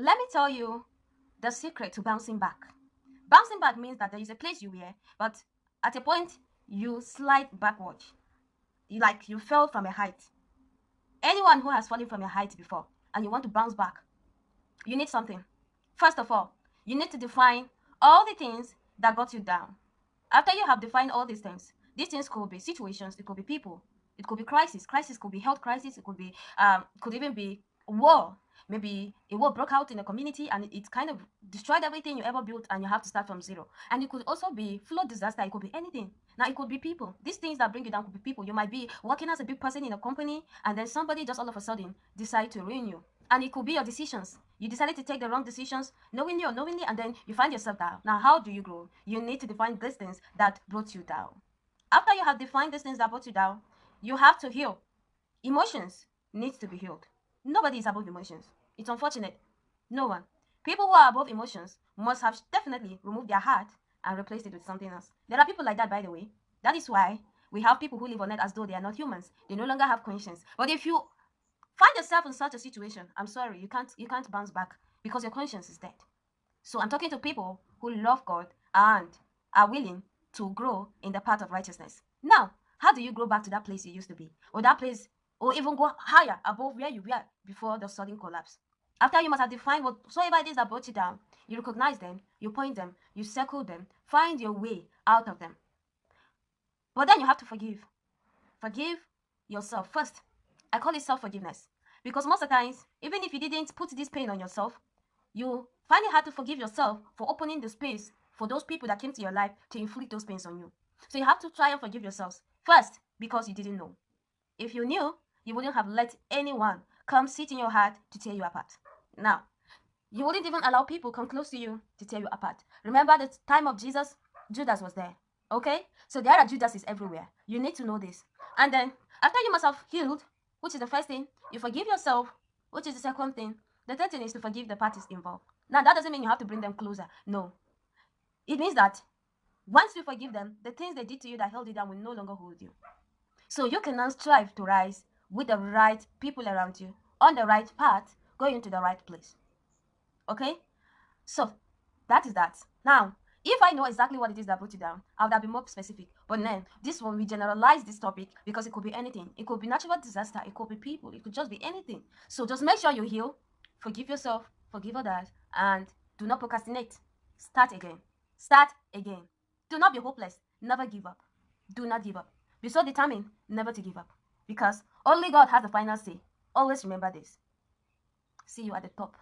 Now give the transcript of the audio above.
Let me tell you the secret to bouncing back. Bouncing back means that there is a place you were, but at a point you slide backward. Like you fell from a height. Anyone who has fallen from a height before and you want to bounce back, you need something. First of all, you need to define all the things that got you down. After you have defined all these things could be situations, it could be people, it could be crisis. Crisis could be health crisis, it could even be war. Maybe a war broke out in a community and it kind of destroyed everything you ever built and you have to start from zero. And it could also be flood disaster, it could be anything. Now it could be people. These things that bring you down could be people. You might be working as a big person in a company and then somebody just all of a sudden decide to ruin you. And it could be your decisions. You decided to take the wrong decisions knowingly or unknowingly, and then you find yourself down. Now, how do you grow? You need to define these things that brought you down. After you have defined these things that brought you down, you have to heal. Emotions need to be healed. Nobody is above emotions. It's unfortunate. No one. People who are above emotions must have definitely removed their heart and replaced it with something else. There are people like that, by the way. That is why we have people who live on earth as though they are not humans. They no longer have conscience. But if you find yourself in such a situation, I'm sorry, you can't bounce back because your conscience is dead. So I'm talking to people who love God and are willing to grow in the path of righteousness. Now, how do you grow back to that place you used to be? Or that place, or even go higher above where you were before the sudden collapse? After you must have defined whatsoever it is that brought you down, you recognize them, you point them, you circle them, find your way out of them. But then you have to forgive. Forgive yourself first. I call it self-forgiveness. Because most of the times, even if you didn't put this pain on yourself, you find it hard to forgive yourself for opening the space for those people that came to your life to inflict those pains on you. So you have to try and forgive yourselves first because you didn't know. If you knew, you wouldn't have let anyone come sit in your heart to tear you apart. Now, you wouldn't even allow people come close to you to tear you apart. Remember the time of Jesus? Judas was there. Okay? So there are Judases everywhere. You need to know this. And then, after you must have healed, which is the first thing, you forgive yourself, which is the second thing. The third thing is to forgive the parties involved. Now, that doesn't mean you have to bring them closer. No. It means that once you forgive them, the things they did to you that held you down will no longer hold you. So you can now strive to rise with the right people around you, on the right path, going to the right place. Okay? So, that is that. Now, if I know exactly what it is that brought you down, I would have been more specific. But then, this one, we generalize this topic because it could be anything. It could be natural disaster. It could be people. It could just be anything. So just make sure you heal, forgive yourself, forgive others, and do not procrastinate. Start again. Start again. Do not be hopeless. Never give up. Do not give up. Be so determined never to give up. Because only God has the final say. Always remember this. See you at the top.